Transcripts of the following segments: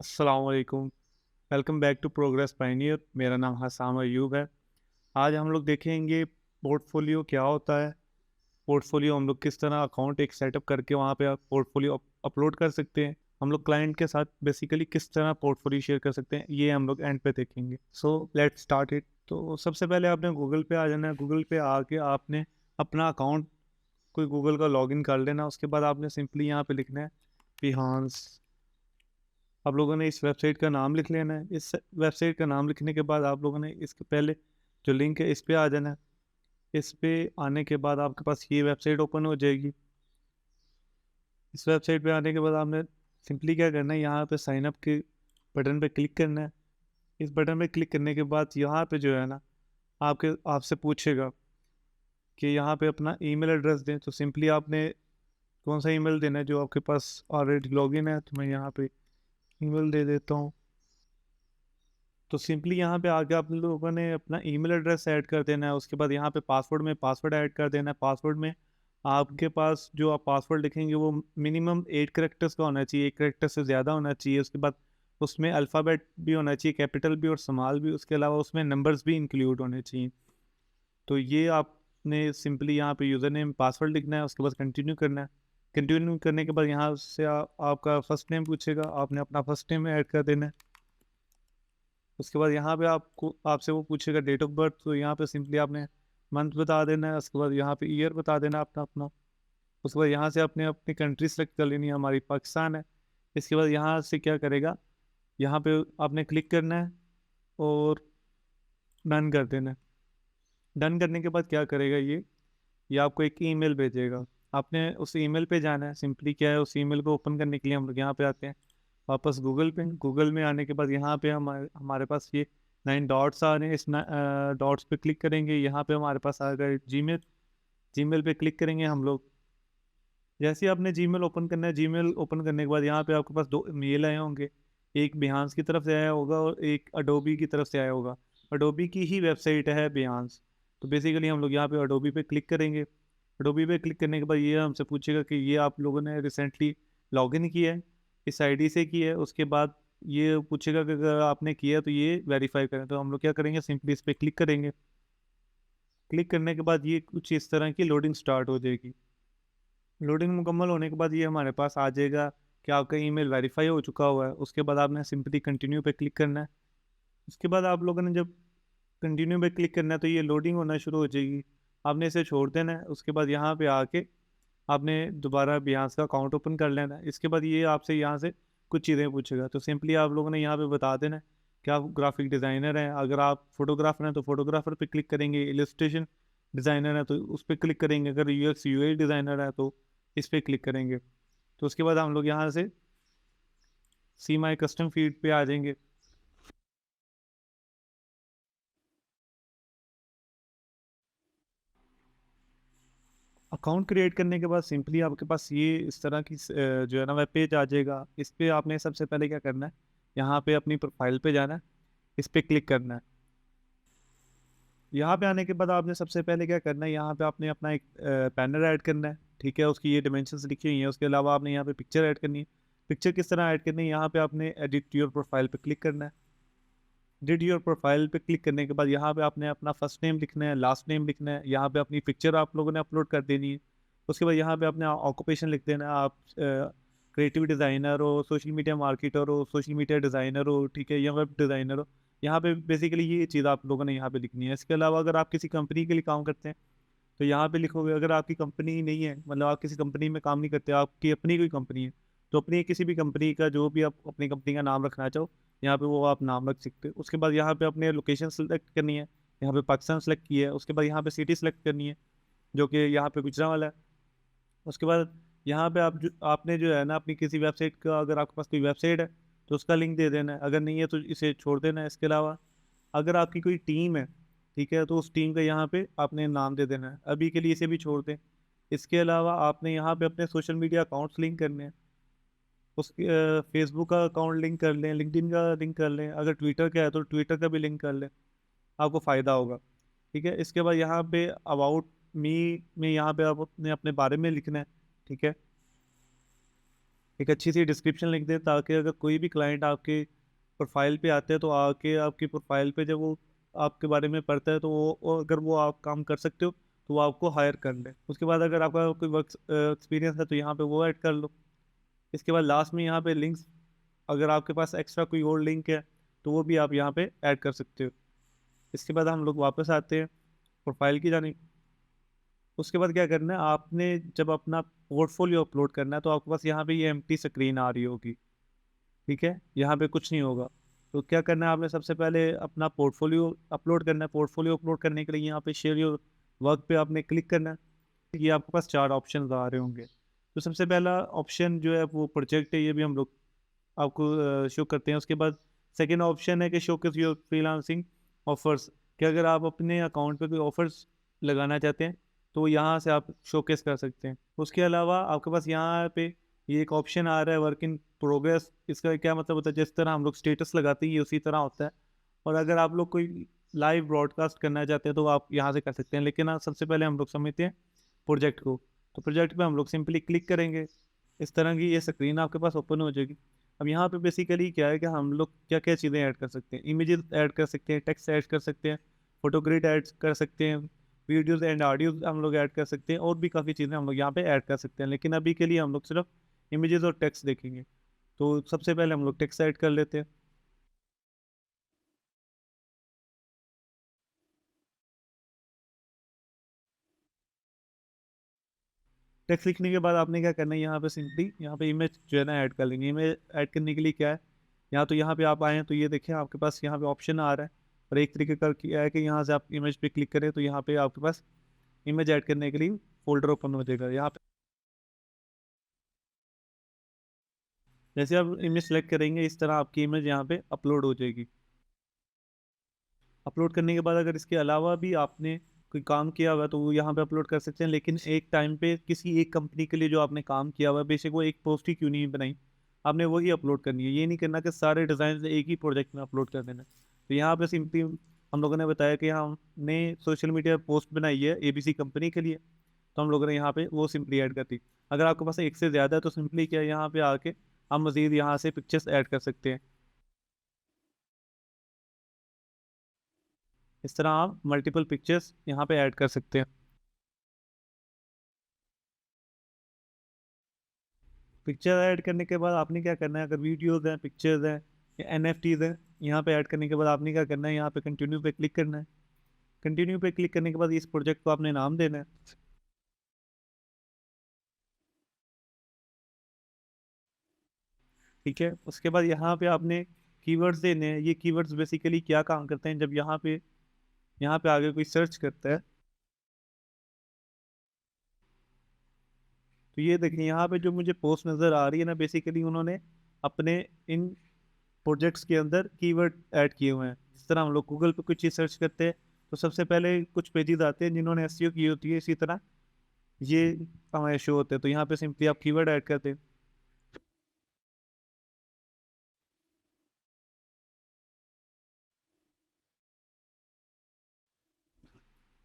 अस्सलाम वालेकुम। Welcome back to progress pioneer. मेरा नाम हसाम अयूब है। आज हम लोग देखेंगे पोर्टफोलियो क्या होता है। पोर्टफोलियो हम लोग किस तरह अकाउंट एक सेटअप करके वहाँ पे पोर्टफोलियो अपलोड कर सकते हैं। हम लोग क्लाइंट के साथ बेसिकली किस तरह पोर्टफोलियो शेयर कर सकते हैं, ये हम लोग एंड पे देखेंगे। So let's start it. तो सबसे पहले आपने गूगल पे आ जाना है। गूगल पे आके आपने अपना अकाउंट कोई गूगल का लॉगिन कर लेना। उसके बाद आपने सिंपली यहाँ पे लिखना है बिहांस। आप लोगों ने इस वेबसाइट का नाम लिख लेना है। इस वेबसाइट का नाम लिखने के बाद आप लोगों ने इसके पहले जो लिंक है इस पे आ जाना है। इस पे आने के बाद आपके पास ये वेबसाइट ओपन हो जाएगी। इस वेबसाइट पे आने के बाद आपने सिंपली क्या करना है, यहाँ पे साइन अप के बटन पे क्लिक करना है। इस बटन पे क्लिक करने के बाद यहाँ पे जो है ना, आपके आपसे पूछेगा कि यहाँ पे अपना ईमेल एड्रेस दें। तो सिंपली आपने कौन सा ईमेल देना है, जो आपके पास ऑलरेडी लॉगिन है। तो मैं यहाँ पे ईमेल दे देता हूँ। तो सिंपली यहाँ पे आके आप लोगों ने अपना ईमेल एड्रेस ऐड कर देना है। उसके बाद यहाँ पे पासवर्ड में पासवर्ड ऐड कर देना है। पासवर्ड में आपके पास जो आप पासवर्ड लिखेंगे वो मिनिमम 8 करेक्टर्स का होना चाहिए, 1 करेक्टर से ज़्यादा होना चाहिए। उसके बाद उसमें अल्फ़ाबेट भी होना चाहिए, कैपिटल भी और स्मॉल भी। उसके अलावा उसमें नंबर्स भी इंक्लूड होने चाहिए। तो ये आपने सिंपली यहाँ पे यूज़र नेम पासवर्ड लिखना है। उसके बाद कंटिन्यू करना है। कंटिन्यू करने के बाद यहाँ से आपका फर्स्ट नेम पूछेगा, आपने अपना फर्स्ट नेम ऐड कर देना है। उसके बाद यहाँ पे आपको आपसे वो पूछेगा डेट ऑफ बर्थ। तो यहाँ पे सिंपली आपने मंथ बता देना है। उसके बाद यहाँ पे ईयर बता देना अपना अपना। उसके बाद यहाँ से आपने अपनी कंट्री सेलेक्ट कर लेनी है, हमारी पाकिस्तान है। इसके बाद यहाँ से क्या करेगा, यहाँ पे आपने क्लिक करना है और डन कर देना है। डन करने के बाद क्या करेगा, ये आपको एक ईमेल भेजेगा। आपने उस ईमेल पे जाना है। सिंपली क्या है, उस ईमेल को ओपन करने के लिए हम लोग यहाँ पे आते हैं वापस गूगल पे। गूगल में आने के बाद यहाँ पे हमारे हमारे पास ये 9 डॉट्स आ रहे हैं। इस डॉट्स पे क्लिक करेंगे। यहाँ पे हमारे पास आ गए जीमेल। जीमेल पे क्लिक करेंगे हम लोग। जैसे ही आपने जीमेल ओपन करना है, जीमेल ओपन करने के बाद यहाँ पे आपके पास दो मेल आए होंगे। एक बिहांस की तरफ से आया होगा और एक अडोबी की तरफ से आया होगा। अडोबी की ही वेबसाइट है बिहांस। तो बेसिकली हम लोग यहाँ पे अडोबी पे क्लिक करेंगे। अडोबी पे क्लिक करने के बाद ये हमसे पूछेगा कि ये आप लोगों ने रिसेंटली लॉगिन किया है, इस आईडी से किया है। उसके बाद ये पूछेगा कि अगर आपने किया है तो ये वेरीफाई करें। तो हम लोग क्या करेंगे, सिंपली इस पर क्लिक करेंगे। क्लिक करने के बाद ये कुछ इस तरह की लोडिंग स्टार्ट हो जाएगी। लोडिंग मुकम्मल होने के बाद ये हमारे पास आ जाएगा कि आपका ईमेल वेरीफाई हो चुका हुआ है। उसके बाद आपने सिंपली कंटिन्यू पे क्लिक करना है। उसके बाद आप लोगों ने जब कंटिन्यू पे क्लिक करना है तो ये लोडिंग होना शुरू हो जाएगी। आपने इसे छोड़ देना है। उसके बाद यहाँ पे आके आपने दोबारा बिहांस का अकाउंट ओपन कर लेना है। इसके बाद ये आपसे यहाँ से कुछ चीज़ें पूछेगा। तो सिंपली आप लोगों ने यहाँ पे बता देना है कि आप ग्राफिक डिज़ाइनर हैं। अगर आप फोटोग्राफर हैं तो फोटोग्राफर पे क्लिक करेंगे। इलस्ट्रेशन डिज़ाइनर है तो उस पर क्लिक करेंगे। अगर यूएक्स यूआई डिज़ाइनर है तो इस पर क्लिक करेंगे। तो उसके बाद हम लोग यहाँ से सी माई कस्टम फीड पे आ जाएंगे। अकाउंट क्रिएट करने के बाद सिंपली आपके पास ये इस तरह की जो है ना वेब पेज आ जाएगा। इस पे आपने सबसे पहले क्या करना है, यहाँ पे अपनी प्रोफाइल पे जाना है। इस पे क्लिक करना है। यहाँ पे आने के बाद आपने सबसे पहले क्या करना है, यहाँ पे आपने अपना एक पैनल ऐड करना है। ठीक है, उसकी ये डिमेंशंस लिखी हुई हैं। उसके अलावा आपने यहाँ पे पिक्चर ऐड करनी है। पिक्चर किस तरह ऐड करनी है, यहाँ पे आपने एडिट योर प्रोफाइल पे क्लिक करना है। एडिट योर प्रोफाइल पे क्लिक करने के बाद यहाँ पे आपने अपना फर्स्ट नेम लिखना है, लास्ट नेम लिखना है। यहाँ पे अपनी पिक्चर आप लोगों ने अपलोड कर देनी है। उसके बाद यहाँ पे अपने ऑक्यूपेशन लिख देना है। आप क्रिएटिव डिज़ाइनर हो, सोशल मीडिया मार्केटर हो, सोशल मीडिया डिज़ाइनर हो, ठीक है, या वेब डिज़ाइनर हो। यहाँ पे बेसिकली ये चीज़ आप लोगों ने यहाँ पे लिखनी है। इसके अलावा अगर आप किसी कंपनी के लिए काम करते हैं तो यहाँ पे लिखोगे। अगर आपकी कंपनी नहीं है, मतलब आप किसी कंपनी में काम नहीं करते, आपकी अपनी कोई कंपनी है, तो अपनी किसी भी कंपनी का जो भी आप अपनी कंपनी का नाम रखना चाहो, यहाँ पे वो आप नाम रख सकते हो। उसके बाद यहाँ पे अपने लोकेशन सेलेक्ट करनी है। यहाँ पे पाकिस्तान सेलेक्ट की है। उसके बाद यहाँ पे सिटी सेलेक्ट करनी है, जो कि यहाँ पे गुजरांवाला है। उसके बाद यहाँ पे आपने जो है ना अपनी किसी वेबसाइट का, अगर आपके पास कोई वेबसाइट है तो उसका लिंक दे देना है। अगर नहीं है तो इसे छोड़ देना है। इसके अलावा अगर आपकी कोई टीम है, ठीक है, तो उस टीम का यहाँ पे आपने नाम दे देना है। अभी के लिए इसे भी छोड़ दें। इसके अलावा आपने यहाँ पे अपने सोशल मीडिया अकाउंट्स लिंक करने हैं। उसके फेसबुक का अकाउंट लिंक कर लें, लिंक्डइन का लिंक कर लें। अगर ट्विटर का है तो ट्विटर का भी लिंक कर लें, आपको फ़ायदा होगा। ठीक है, इसके बाद यहाँ पे अबाउट मी में यहाँ पे आप अपने अपने बारे में लिखना है। ठीक है, एक अच्छी सी डिस्क्रिप्शन लिख दें, ताकि अगर कोई भी क्लाइंट आपके प्रोफाइल पे आते हैं तो आके आपकी प्रोफाइल पे जब वो आपके बारे में पढ़ता है तो वो अगर वो आप काम कर सकते हो तो वो आपको हायर कर ले। उसके बाद अगर आपका कोई वर्क एक्सपीरियंस है तो यहाँ पे वो ऐड कर लो। इसके बाद लास्ट में यहाँ पे लिंक्स, अगर आपके पास एक्स्ट्रा कोई और लिंक है तो वो भी आप यहाँ पे ऐड कर सकते हो। इसके बाद हम लोग वापस आते हैं प्रोफाइल की जानी। उसके बाद क्या करना है, आपने जब अपना पोर्टफोलियो अपलोड करना है तो आपके पास यहाँ पे ये एम्प्टी स्क्रीन आ रही होगी। ठीक है, यहाँ पे कुछ नहीं होगा। तो क्या करना है, आपने सबसे पहले अपना पोर्टफोलियो अपलोड करना है। पोर्टफोलियो अपलोड करने के लिए यहाँ पे शेयर योर वर्क पे आपने क्लिक करना है। ये आपके पास 4 ऑप्शन आ रहे होंगे। तो सबसे पहला ऑप्शन जो है वो प्रोजेक्ट है, ये भी हम लोग आपको शो करते हैं। उसके बाद सेकेंड ऑप्शन है कि शोकेस योर फ्रीलांसिंग ऑफर्स, कि अगर आप अपने अकाउंट पे कोई ऑफर्स लगाना चाहते हैं तो यहाँ से आप शोकेस कर सकते हैं। उसके अलावा आपके पास यहाँ पे ये एक ऑप्शन आ रहा है वर्क इन प्रोग्रेस। इसका क्या मतलब होता है, जिस तरह हम लोग स्टेटस लगाते हैं ये उसी तरह होता है। और अगर आप लोग कोई लाइव ब्रॉडकास्ट करना चाहते हैं तो आप यहाँ से कर सकते हैं। लेकिन सबसे पहले हम लोग समझते हैं प्रोजेक्ट को। तो प्रोजेक्ट पे हम लोग सिंपली क्लिक करेंगे, इस तरह की ये स्क्रीन आपके पास ओपन हो जाएगी। अब यहाँ पे बेसिकली क्या है कि हम लोग क्या क्या चीज़ें ऐड कर सकते हैं, इमेजेस ऐड कर सकते हैं, टेक्स्ट ऐड कर सकते हैं, फोटो ग्रिड ऐड कर सकते हैं, वीडियोस एंड ऑडियोज हम लोग ऐड कर सकते हैं, और भी काफ़ी चीज़ें हम लोग यहाँ पे ऐड कर सकते हैं। लेकिन अभी के लिए हम लोग सिर्फ इमेजेस और टेक्स्ट देखेंगे। तो सबसे पहले हम लोग टेक्स्ट ऐड कर लेते हैं। टेक्स्ट लिखने के बाद आपने क्या करना है, यहाँ पे सिंपली यहाँ पे इमेज जो है ना ऐड कर लेंगे। इमेज ऐड करने के लिए क्या है, यहाँ तो यहाँ पे आप आए हैं तो ये देखें आपके पास यहाँ पे ऑप्शन आ रहा है। और एक तरीके का क्या है कि यहाँ से आप इमेज पे क्लिक करें तो यहाँ पे आपके पास इमेज ऐड करने के लिए फोल्डर ओपन हो जाएगा। यहाँ पे जैसे आप इमेज सेलेक्ट करेंगे इस तरह आपकी इमेज यहाँ पे अपलोड हो जाएगी। अपलोड करने के बाद अगर इसके अलावा भी आपने कोई काम किया हुआ है तो वो यहाँ पे अपलोड कर सकते हैं। लेकिन एक टाइम पे किसी एक कंपनी के लिए जो आपने काम किया हुआ है, बेशक वो एक पोस्ट ही क्यों नहीं बनाई, आपने वही अपलोड करनी है। ये नहीं करना कि सारे डिज़ाइन एक ही प्रोजेक्ट में अपलोड कर देना। तो यहाँ पे सिंपली हम लोगों ने बताया कि हमने सोशल मीडिया पोस्ट बनाई है ABC कंपनी के लिए, तो हम लोगों ने यहाँ पे वो सिंपली ऐड कर दी। अगर आपके पास एक से ज़्यादा है तो सिंपली क्या, यहाँ पे आके हम मज़ीद यहाँ से पिक्चर्स ऐड कर सकते हैं। इस तरह आप मल्टीपल पिक्चर्स यहाँ पे ऐड कर सकते हैं। पिक्चर ऐड करने के बाद आपने क्या करना है, अगर वीडियोज हैं, पिक्चर्स हैं या NFTs हैं, यहाँ पे ऐड करने के बाद आपने क्या करना है, यहाँ पे कंटिन्यू पे क्लिक करना है। कंटिन्यू पे क्लिक करने के बाद इस प्रोजेक्ट को आपने नाम देना है। ठीक है, उसके बाद यहाँ पे आपने कीवर्ड्स देने हैं। ये कीवर्ड्स बेसिकली क्या काम करते हैं, जब यहाँ पे आगे कोई सर्च करता है तो ये देखिए यहाँ पे जो मुझे पोस्ट नज़र आ रही है ना, बेसिकली उन्होंने अपने इन प्रोजेक्ट्स के अंदर कीवर्ड ऐड किए हुए हैं। जिस तरह हम लोग गूगल पे कुछ चीज़ सर्च करते हैं तो सबसे पहले कुछ पेजेस आते हैं जिन्होंने SEO की होती है, इसी तरह ये हमारे शो होते हैं। तो यहाँ पे सिंपली आप कीवर्ड ऐड करते हैं।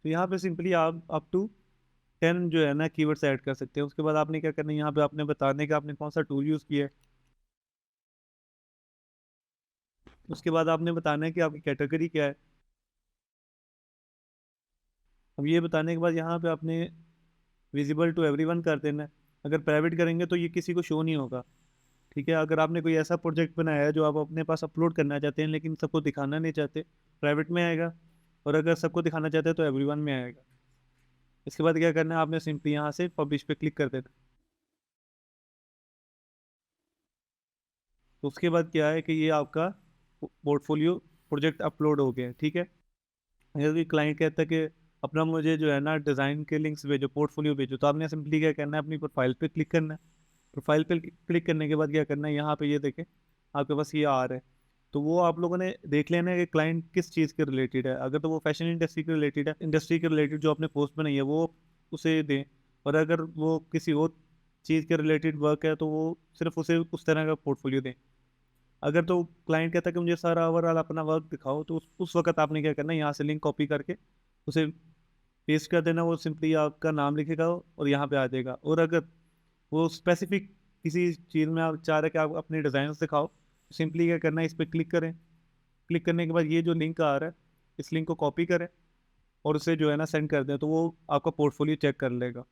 तो यहाँ पे सिंपली आप अप टू 10 जो है ना कीवर्ड्स ऐड कर सकते हैं। उसके बाद आपने क्या करना है, यहाँ पे आपने बताने का आपने कौन सा टूल यूज़ किया है। उसके बाद आपने बताना है कि आपकी कैटेगरी क्या है। अब ये बताने के बाद यहाँ पे आपने विजिबल टू एवरीवन कर देना है। अगर प्राइवेट करेंगे तो ये किसी को शो नहीं होगा। ठीक है, अगर आपने कोई ऐसा प्रोजेक्ट बनाया है जो आप अपने पास अपलोड करना चाहते हैं लेकिन सबको दिखाना नहीं चाहते, प्राइवेट में आएगा। और अगर सबको दिखाना चाहते हैं तो एवरीवन में आएगा। इसके बाद क्या करना है, आपने सिंपली यहाँ से पब्लिश पे क्लिक कर देना। तो उसके बाद क्या है कि ये आपका पोर्टफोलियो प्रोजेक्ट अपलोड हो गया है। ठीक है, अगर कोई क्लाइंट कहता है कि अपना मुझे जो है ना डिज़ाइन के लिंक्स भेजो, पोर्टफोलियो भेजो, तो आपने सिंपली क्या करना है, अपनी प्रोफाइल पे क्लिक करना है। प्रोफाइल पे क्लिक करने के बाद क्या करना है, यहाँ पे ये देखें आपके पास ये आ रहा है। तो वो आप लोगों ने देख लेना है कि क्लाइंट किस चीज़ के रिलेटेड है। अगर तो वो फैशन इंडस्ट्री के रिलेटेड है, इंडस्ट्री के रिलेटेड जो आपने पोस्ट बनाई है वो उसे दें। और अगर वो किसी और चीज़ के रिलेटेड वर्क है तो वो सिर्फ उसे उस तरह का पोर्टफोलियो दें। अगर तो क्लाइंट कहता है कि मुझे सारा ओवरऑल अपना वर्क दिखाओ, तो उस वक्त आपने क्या करना है, यहाँ से लिंक कॉपी करके उसे पेस्ट कर देना। वो सिंपली आपका नाम लिखेगा और यहाँ पे आ जाएगा। और अगर वो स्पेसिफिक किसी चीज़ में आप चाह रहे हैं कि आप अपने डिज़ाइन दिखाओ, सिंपली क्या करना है, इस पर क्लिक करें। क्लिक करने के बाद ये जो लिंक आ रहा है, इस लिंक को कॉपी करें और उसे जो है ना सेंड कर दें, तो वो आपका पोर्टफोलियो चेक कर लेगा।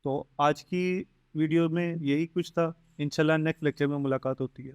तो आज की वीडियो में यही कुछ था। इंशाल्लाह नेक्स्ट लेक्चर में मुलाकात होती है।